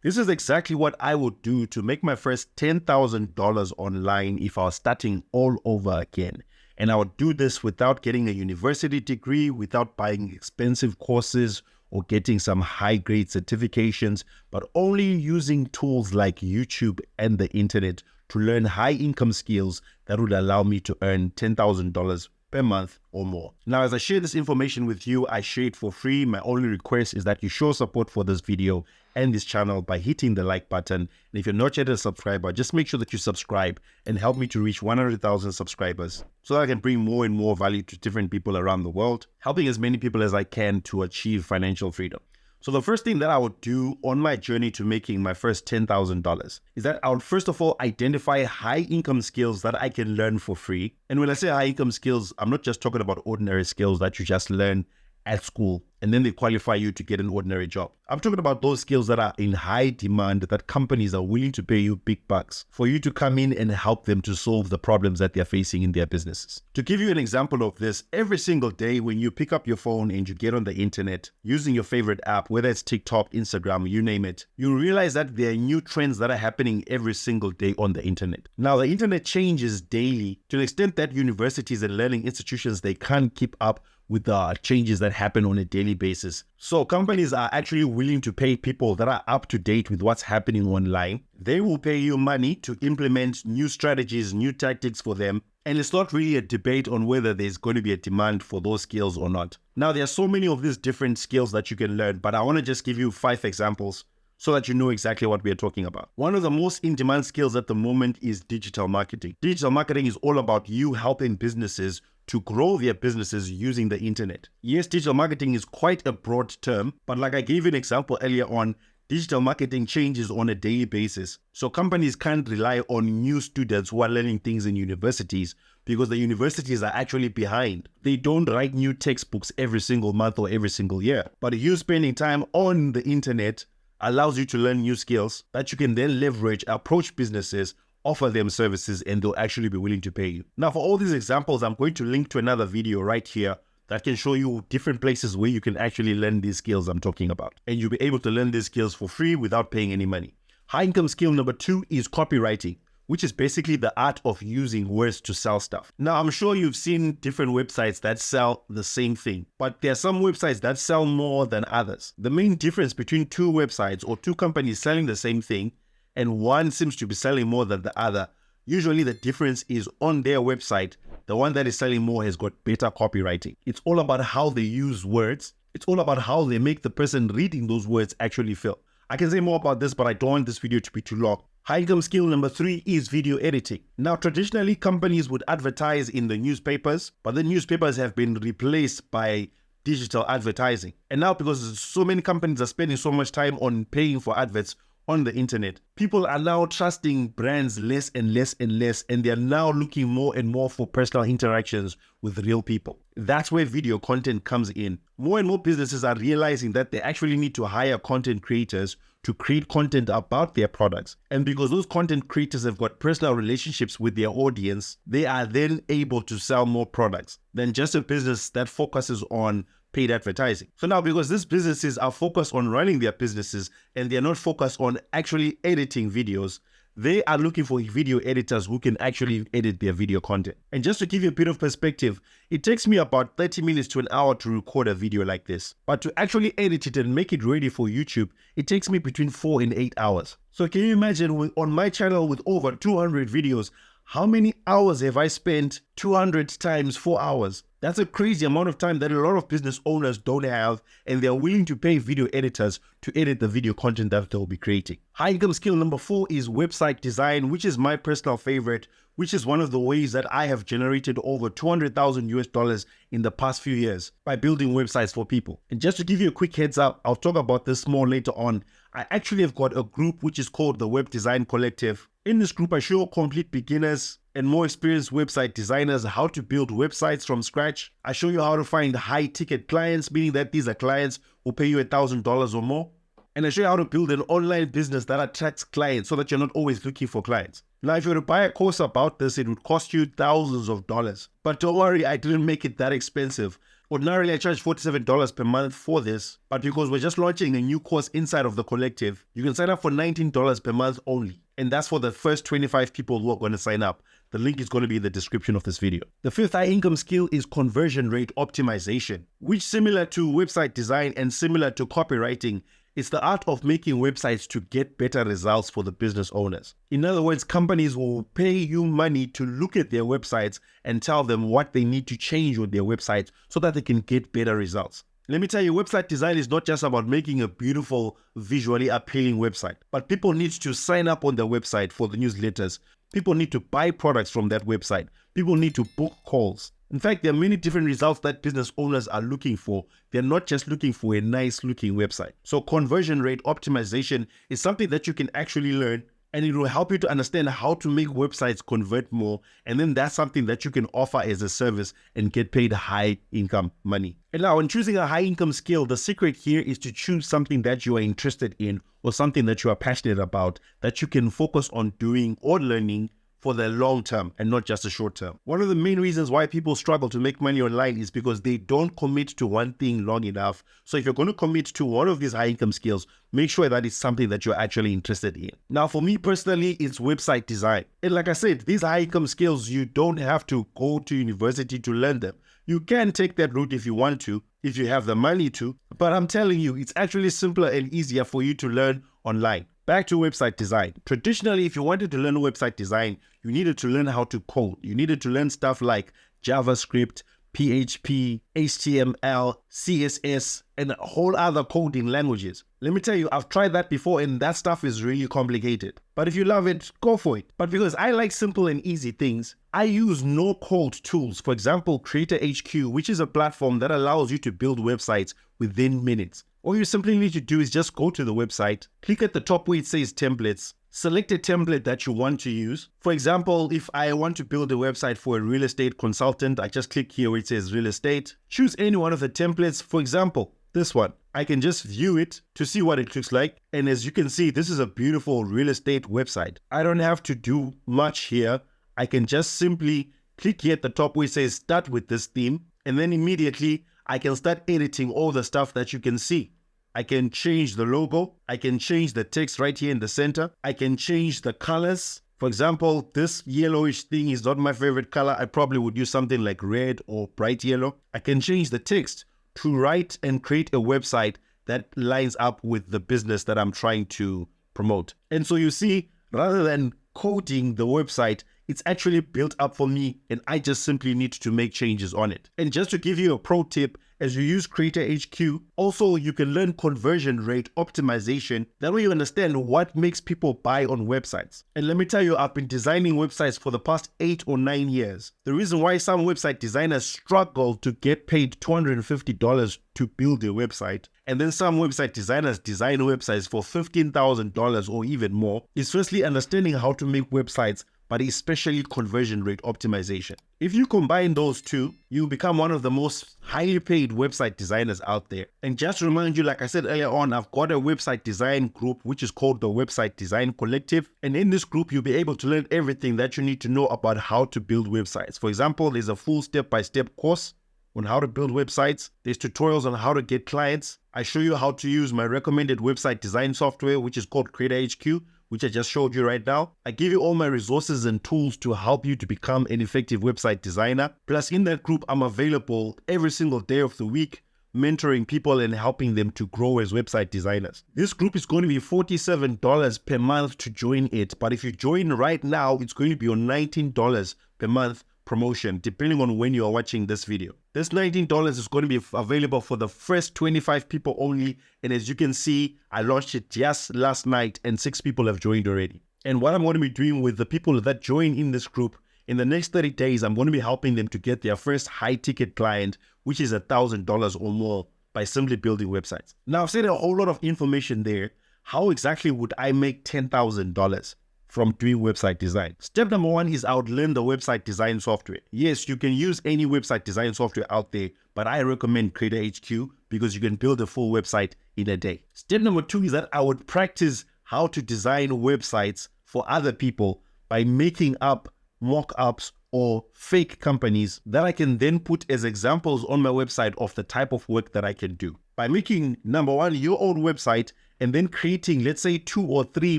This is exactly what I would do to make my first $10,000 online if I was starting all over again. And I would do this without getting a university degree, without buying expensive courses or getting some high-grade certifications, but only using tools like YouTube and the internet to learn high-income skills that would allow me to earn $10,000 per month or more. Now, as I share this information with you, I share it for free. My only request is that you show support for this video and this channel by hitting the like button. And if you're not yet a subscriber, just make sure that you subscribe and help me to reach 100,000 subscribers so that I can bring more and more value to different people around the world, helping as many people as I can to achieve financial freedom. So the first thing that I would do on my journey to making my first $10,000 is that I would first of all identify high income skills that I can learn for free. And when I say high income skills, I'm not just talking about ordinary skills that you just learn at school and then they qualify you to get an ordinary job. I'm talking about those skills that are in high demand, that companies are willing to pay you big bucks for you to come in and help them to solve the problems that they're facing in their businesses. To give you an example of this, every single day when you pick up your phone and you get on the internet using your favorite app, whether it's TikTok, Instagram, you name it, you realize that there are new trends that are happening every single day on the internet. Now, the internet changes daily to the extent that universities and learning institutions, they can't keep up with the changes that happen on a daily basis. So companies are actually willing to pay people that are up to date with what's happening online. They will pay you money to implement new strategies, new tactics for them. And it's not really a debate on whether there's going to be a demand for those skills or not. Now, there are so many of these different skills that you can learn, but I want to just give you 5 examples so that you know exactly what we are talking about. One of the most in-demand skills at the moment is digital marketing. Digital marketing is all about you helping businesses to grow their businesses using the internet. Yes, digital marketing is quite a broad term, but like I gave you an example earlier on, digital marketing changes on a daily basis. So companies can't rely on new students who are learning things in universities because the universities are actually behind. They don't write new textbooks every single month or every single year. But you spending time on the internet allows you to learn new skills that you can then leverage, approach businesses, offer them services, and they'll actually be willing to pay you. Now, for all these examples, I'm going to link to another video right here that can show you different places where you can actually learn these skills I'm talking about. And you'll be able to learn these skills for free without paying any money. High income skill number 2 is copywriting, which is basically the art of using words to sell stuff. Now, I'm sure you've seen different websites that sell the same thing, but there are some websites that sell more than others. The main difference between 2 websites or 2 companies selling the same thing, and one seems to be selling more than the other, usually the difference is on their website, the one that is selling more has got better copywriting. It's all about how they use words. It's all about how they make the person reading those words actually feel. I can say more about this, but I don't want this video to be too long. High income skill number 3 is video editing. Now, traditionally, companies would advertise in the newspapers, but the newspapers have been replaced by digital advertising. And now, because so many companies are spending so much time on paying for adverts on the internet, people are now trusting brands less and less and less, and they're now looking more and more for personal interactions with real people. That's where video content comes in. More and more businesses are realizing that they actually need to hire content creators to create content about their products. And because those content creators have got personal relationships with their audience, they are then able to sell more products than just a business that focuses on paid advertising. So now, because these businesses are focused on running their businesses and they're not focused on actually editing videos, they are looking for video editors who can actually edit their video content. And just to give you a bit of perspective, it takes me about 30 minutes to an hour to record a video like this. But to actually edit it and make it ready for YouTube, it takes me between 4 and 8 hours. So can you imagine, on my channel with over 200 videos, how many hours have I spent? 200 times 4 hours. That's a crazy amount of time that a lot of business owners don't have, and they're willing to pay video editors to edit the video content that they'll be creating. High income skill number 4 is website design, which is my personal favorite, which is one of the ways that I have generated over $200,000 in the past few years by building websites for people. And just to give you a quick heads up, I'll talk about this more later on. I actually have got a group which is called the Web Design Collective. In this group, I show complete beginners and more experienced website designers how to build websites from scratch. I show you how to find high ticket clients, meaning that these are clients who pay you $1,000 or more. And I show you how to build an online business that attracts clients so that you're not always looking for clients. Now, if you were to buy a course about this, it would cost you thousands of dollars. But don't worry, I didn't make it that expensive. Ordinarily, I charge $47 per month for this, but because we're just launching a new course inside of the collective, you can sign up for $19 per month only. And that's for the first 25 people who are going to sign up. The link is going to be in the description of this video. The fifth high income skill is conversion rate optimization, which, similar to website design and similar to copywriting, is the art of making websites to get better results for the business owners. In other words, companies will pay you money to look at their websites and tell them what they need to change with their websites so that they can get better results. Let me tell you, website design is not just about making a beautiful, visually appealing website, but people need to sign up on their website for the newsletters. People need to buy products from that website. People need to book calls. In fact, there are many different results that business owners are looking for. They're not just looking for a nice looking website. So conversion rate optimization is something that you can actually learn, and it will help you to understand how to make websites convert more. And then that's something that you can offer as a service and get paid high income money. And now, in choosing a high income skill, the secret here is to choose something that you are interested in or something that you are passionate about, that you can focus on doing or learning for the long term and not just the short term. One of the main reasons why people struggle to make money online is because they don't commit to one thing long enough. So if you're going to commit to one of these high income skills, make sure that it's something that you're actually interested in. Now, for me personally, it's website design. And like I said, these high income skills, you don't have to go to university to learn them. You can take that route if you want to, if you have the money to, but I'm telling you, it's actually simpler and easier for you to learn online. Back to website design. Traditionally, if you wanted to learn website design, you needed to learn how to code. You needed to learn stuff like JavaScript, PHP, HTML, CSS, and a whole other coding languages. Let me tell you, I've tried that before and that stuff is really complicated. But if you love it, go for it. But because I like simple and easy things, I use no-code tools. For example, Creator HQ, which is a platform that allows you to build websites within minutes. All you simply need to do is just go to the website, click at the top where it says templates, select a template that you want to use. For example, if I want to build a website for a real estate consultant, I just click here where it says real estate. Choose any one of the templates. For example, this one. I can just view it to see what it looks like. And as you can see, this is a beautiful real estate website. I don't have to do much here. I can just simply click here at the top where it says start with this theme. And then immediately I can start editing all the stuff that you can see. I can change the logo. I can change the text right here in the center. I can change the colors. For example, this yellowish thing is not my favorite color. I probably would use something like red or bright yellow. I can change the text to write and create a website that lines up with the business that I'm trying to promote. And so you see, rather than coding the website, it's actually built up for me and I just simply need to make changes on it. And just to give you a pro tip, as you use Creator HQ, also you can learn conversion rate optimization. That way you understand what makes people buy on websites. And let me tell you, I've been designing websites for the past 8 or 9 years. The reason why some website designers struggle to get paid $250 to build a website, and then some website designers design websites for $15,000 or even more, is firstly understanding how to make websites, but especially conversion rate optimization. If you combine those two, you become one of the most highly paid website designers out there. And just to remind you, like I said earlier on, I've got a website design group, which is called the Website Design Collective. And in this group, you'll be able to learn everything that you need to know about how to build websites. For example, there's a full step-by-step course on how to build websites. There's tutorials on how to get clients. I show you how to use my recommended website design software, which is called Creator HQ, which I just showed you right now. I give you all my resources and tools to help you to become an effective website designer. Plus, in that group, I'm available every single day of the week, mentoring people and helping them to grow as website designers. This group is going to be $47 per month to join it. But if you join right now, it's going to be on $19 per month promotion, depending on when you are watching this video. This $19 is going to be available for the first 25 people only. And as you can see, I launched it just last night and 6 people have joined already. And what I'm going to be doing with the people that join in this group, in the next 30 days, I'm going to be helping them to get their first high ticket client, which is $1,000 or more, by simply building websites. Now, I've said a whole lot of information there. How exactly would I make $10,000 from doing website design? Step number 1 is I would learn the website design software. Yes, you can use any website design software out there, but I recommend Creator HQ because you can build a full website in a day. Step number 2 is that I would practice how to design websites for other people by making up mock-ups or fake companies that I can then put as examples on my website of the type of work that I can do. By making, number one, your own website and then creating, let's say, 2 or 3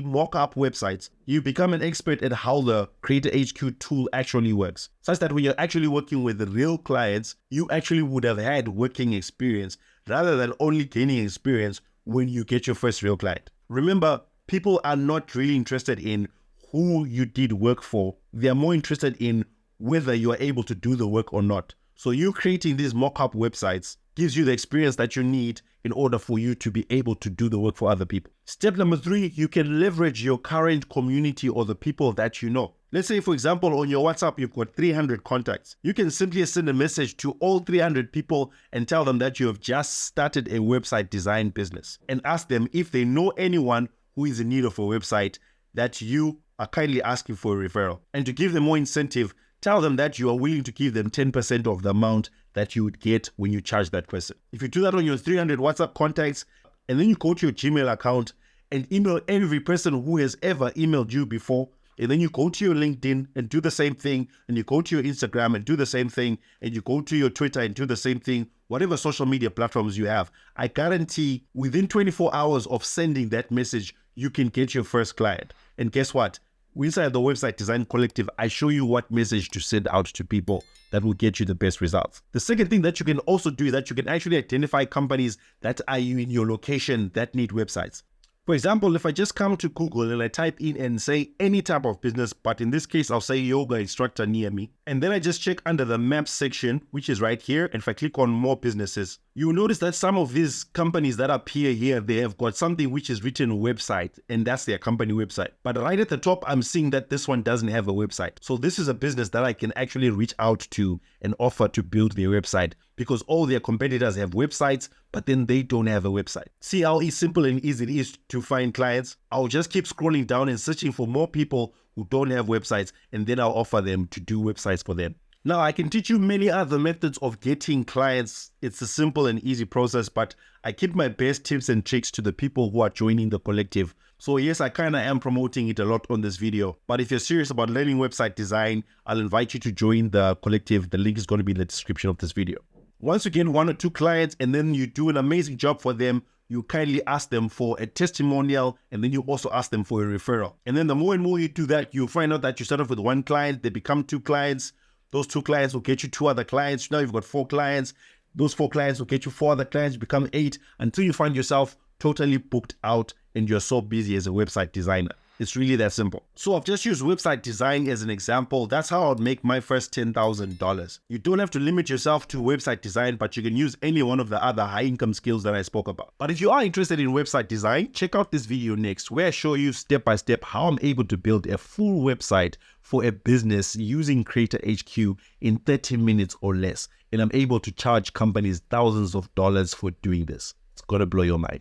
mock-up websites, you become an expert at how the Creator HQ tool actually works, such that when you're actually working with the real clients, you actually would have had working experience rather than only gaining experience when you get your first real client. Remember, people are not really interested in who you did work for. They are more interested in whether you are able to do the work or not. So you creating these mock-up websites gives you the experience that you need in order for you to be able to do the work for other people. Step number 3, you can leverage your current community or the people that you know. Let's say, for example, on your WhatsApp, you've got 300 contacts. You can simply send a message to all 300 people and tell them that you have just started a website design business and ask them if they know anyone who is in need of a website that you are kindly asking for a referral. And to give them more incentive, tell them that you are willing to give them 10% of the amount that you would get when you charge that person. If you do that on your 300 WhatsApp contacts, and then you go to your Gmail account and email every person who has ever emailed you before, and then you go to your LinkedIn and do the same thing, and you go to your Instagram and do the same thing, and you go to your Twitter and do the same thing, whatever social media platforms you have, I guarantee within 24 hours of sending that message, you can get your first client. And guess what? Inside the Website Design Collective, I show you what message to send out to people that will get you the best results. The second thing that you can also do is that you can actually identify companies that are in your location that need websites. For example, if I just come to Google and I type in and say any type of business, but in this case, I'll say yoga instructor near me. And then I just check under the maps section, which is right here. And if I click on more businesses, you'll notice that some of these companies that appear here, they have got something which is written website, and that's their company website. But right at the top, I'm seeing that this one doesn't have a website. So this is a business that I can actually reach out to and offer to build their website, because all their competitors have websites, but then they don't have a website. See how simple and easy it is to find clients? I'll just keep scrolling down and searching for more people who don't have websites, and then I'll offer them to do websites for them. Now, I can teach you many other methods of getting clients. It's a simple and easy process, but I keep my best tips and tricks to the people who are joining the collective. So yes, I kind of am promoting it a lot on this video, but if you're serious about learning website design, I'll invite you to join the collective. The link is going to be in the description of this video. Once you get 1 or 2 clients and then you do an amazing job for them, you kindly ask them for a testimonial, and then you also ask them for a referral. And then the more and more you do that, you'll find out that you start off with 1 client, they become 2 clients. Those 2 clients will get you 2 other clients. Now you've got 4 clients. Those 4 clients will get you 4 other clients, become 8, until you find yourself totally booked out and you're so busy as a website designer. It's really that simple. So I've just used website design as an example. That's how I'd make my first $10,000. You don't have to limit yourself to website design, but you can use any one of the other high income skills that I spoke about. But if you are interested in website design, check out this video next, where I show you step by step how I'm able to build a full website for a business using Creator HQ in 30 minutes or less. And I'm able to charge companies thousands of dollars for doing this. It's gonna blow your mind.